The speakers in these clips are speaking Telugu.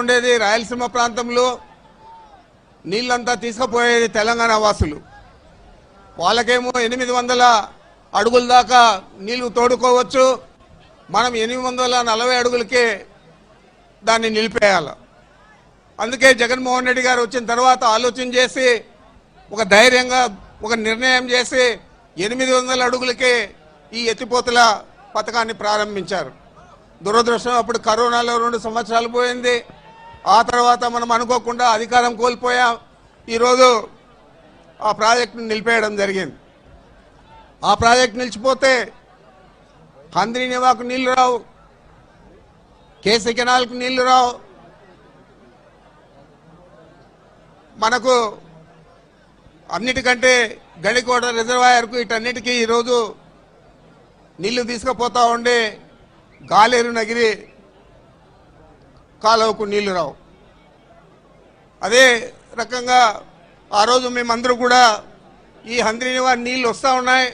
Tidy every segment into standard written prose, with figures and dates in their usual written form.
ఉండేది రాయలసీమ ప్రాంతంలో నీళ్ళంతా తీసుకుపోయేది తెలంగాణ వాసులు. వాళ్ళకేమో 800 అడుగుల దాకా నీళ్లు తోడుకోవచ్చు, మనం 840 అడుగులకే దాన్ని నిలిపేయాలి. అందుకే జగన్మోహన్ రెడ్డి గారు వచ్చిన తర్వాత ఆలోచన చేసి ఒక ధైర్యంగా ఒక నిర్ణయం చేసి 800 అడుగులకే ఈ ఎత్తిపోతల పథకాన్ని ప్రారంభించారు. దురదృష్టం అప్పుడు కరోనాలో 2 సంవత్సరాలు పోయింది. ఆ తర్వాత మనం అనుకోకుండా అధికారం కోల్పోయాం. ఈరోజు ఆ ప్రాజెక్టును నిలిపేయడం జరిగింది. ఆ ప్రాజెక్టు నిలిచిపోతే హంద్రీనివాకు నీళ్లు రావు, కేసీ కెనాల్కు నీళ్లు రావు. మనకు అన్నిటికంటే గడికోట రిజర్వాయర్కు ఇటన్నిటికీ ఈరోజు నీళ్లు తీసుకుపోతా ఉండే గాలేరు నగిరి కాలువకు నీళ్లు రావు. అదే రకంగా ఆ రోజు మేమందరూ కూడా ఈ హంద్రీనివా నీళ్ళు వస్తూ ఉన్నాయి.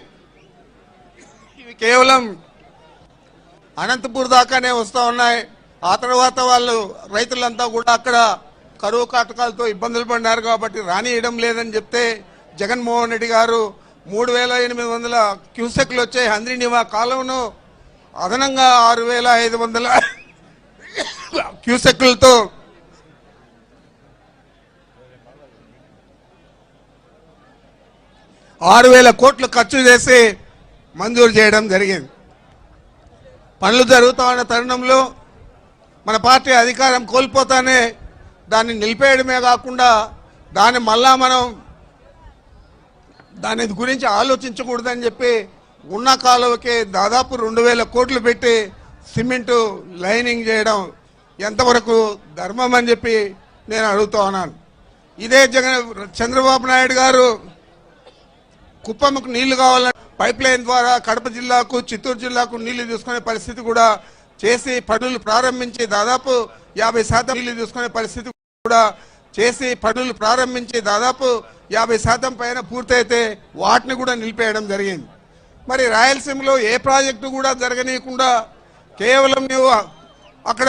ఇవి కేవలం అనంతపూర్ దాకానే వస్తూ ఉన్నాయి. ఆ తర్వాత వాళ్ళు రైతులంతా కూడా అక్కడ కరువు కాటకాలతో ఇబ్బందులు పడినారు కాబట్టి రానియడం లేదని చెప్తే జగన్మోహన్ రెడ్డి గారు 3800 క్యూసెక్లు వచ్చే హంద్రీనివా కాలువను అదనంగా 6500 క్యూసెక్లతో 6000 కోట్లు ఖర్చు చేసి మంజూరు చేయడం జరిగింది. పనులు జరుగుతూ ఉన్న తరుణంలో మన పార్టీ అధికారం కోల్పోతానే దాన్ని నిలిపేయడమే కాకుండా దాన్ని మళ్ళా మనం దాని గురించి ఆలోచించకూడదని చెప్పి ఉన్న కాలువకి దాదాపు 2000 కోట్లు పెట్టి సిమెంటు లైనింగ్ చేయడం ఎంతవరకు ధర్మం అని చెప్పి నేను అడుగుతా ఉన్నాను. ఇదే చంద్రబాబు నాయుడు గారు కుప్పంకు నీళ్లు కావాలని పైప్ లైన్ ద్వారా కడప జిల్లాకు చిత్తూరు జిల్లాకు నీళ్లు తీసుకునే పరిస్థితి కూడా చేసి పనులు ప్రారంభించి దాదాపు 50% నీళ్లు తీసుకునే పరిస్థితి కూడా చేసి పనులు ప్రారంభించి దాదాపు 50% పైన పూర్తయితే వాటిని కూడా నిలిపేయడం జరిగింది. మరి రాయలసీమలో ఏ ప్రాజెక్టు కూడా జరగనీయకుండా కేవలం నువ్వు అక్కడ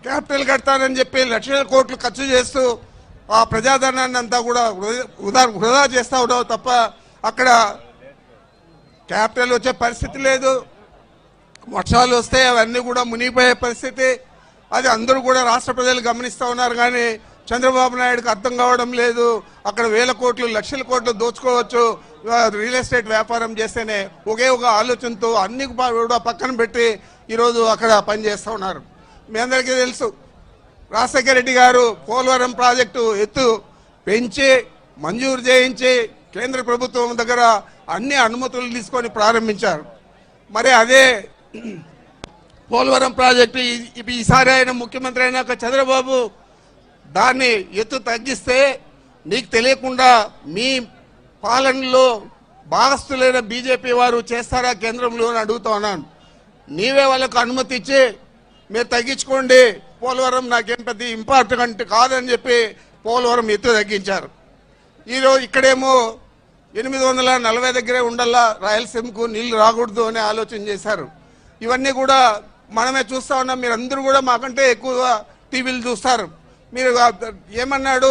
క్యాపిటల్ కడతానని చెప్పి లక్షల కోట్లు ఖర్చు చేస్తూ ఆ ప్రజాధనాన్ని అంతా కూడా వృధా చేస్తూ ఉన్నావు తప్ప అక్కడ క్యాపిటల్ వచ్చే పరిస్థితి లేదు. వర్షాలు వస్తే అవన్నీ కూడా మునిగిపోయే పరిస్థితి. అది అందరూ కూడా రాష్ట్ర ప్రజలు గమనిస్తూ ఉన్నారు. కానీ చంద్రబాబు నాయుడుకి అర్థం కావడం లేదు. అక్కడ 1000 కోట్లు 1,00,000 కోట్లు దోచుకోవచ్చు, రియల్ ఎస్టేట్ వ్యాపారం చేస్తేనే ఒకే ఒక ఆలోచనతో అన్ని కూడా పక్కన పెట్టి ఈరోజు అక్కడ పనిచేస్తూ ఉన్నారు. మీ అందరికీ తెలుసు, రాజశేఖర రెడ్డి గారు పోలవరం ప్రాజెక్టు ఎత్తు పెంచి మంజూరు చేయించి కేంద్ర ప్రభుత్వం దగ్గర అన్ని అనుమతులు తీసుకొని ప్రారంభించారు. మరి అదే పోలవరం ప్రాజెక్టు ఈసారి ఆయన ముఖ్యమంత్రి అయినాక చంద్రబాబు దాన్ని ఎత్తు తగ్గిస్తే నీకు తెలియకుండా మీ పాలనలో భాగస్థులైన బీజేపీ వారు చేస్తారా కేంద్రంలో అని అడుగుతా ఉన్నాను. నీవే వాళ్ళకు అనుమతి ఇచ్చి మీరు తగ్గించుకోండి, పోలవరం నాకేం పెద్ద ఇంపార్టెంట్ కాదని చెప్పి పోలవరం ఎత్తు తగ్గించారు. ఈరోజు ఇక్కడేమో 840 దగ్గరే ఉండాలా, రాయలసీమకు నీళ్లు రాకూడదు అనే ఆలోచన చేశారు. ఇవన్నీ కూడా మనమే చూస్తూ ఉన్నాం. మీరు అందరూ కూడా మాకంటే ఎక్కువ టీవీలు చూస్తారు. మీరు ఏమన్నాడు,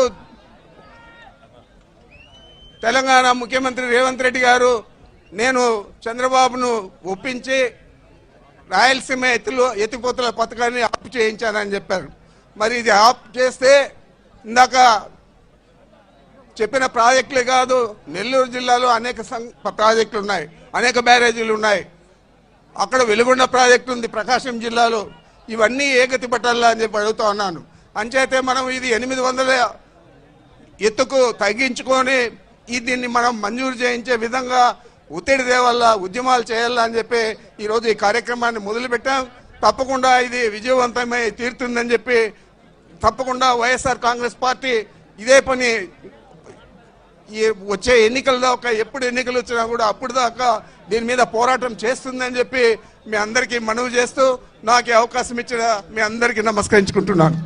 తెలంగాణ ముఖ్యమంత్రి రేవంత్ రెడ్డి గారు నేను చంద్రబాబును ఒప్పించి రాయలసీమ ఎత్తిపోతల పథకాన్ని ఆప్ చేయించానని చెప్పారు. మరి ఇది ఆప్ చేస్తే ఇందాక చెప్పిన ప్రాజెక్టులే కాదు, నెల్లూరు జిల్లాలో అనేక ప్రాజెక్టులు ఉన్నాయి, అనేక బ్యారేజీలు ఉన్నాయి. అక్కడ వెలుగొండ ప్రాజెక్టు ఉంది ప్రకాశం జిల్లాలో. ఇవన్నీ ఏగతి పట్టాలా అని చెప్పి అడుగుతా ఉన్నాను. అంచేతే మనం ఇది 800 ఎత్తుకు తగ్గించుకొని దీన్ని మనం మంజూరు చేయించే విధంగా ఒత్తిడి దేవల్ల ఉద్యమాలు చేయాలా అని చెప్పి ఈరోజు ఈ కార్యక్రమాన్ని మొదలుపెట్టాం. తప్పకుండా ఇది విజయవంతమై తీరుతుందని చెప్పి తప్పకుండా వైఎస్ఆర్ కాంగ్రెస్ పార్టీ ఇదే పని వచ్చే ఎన్నికల దాకా ఎప్పుడు ఎన్నికలు వచ్చినా కూడా అప్పుడు దాకా దీని మీద పోరాటం చేస్తుందని చెప్పి మీ అందరికీ మనవి చేస్తూ నాకు అవకాశం ఇచ్చిన మీ అందరికీ నమస్కరించుకుంటున్నాను.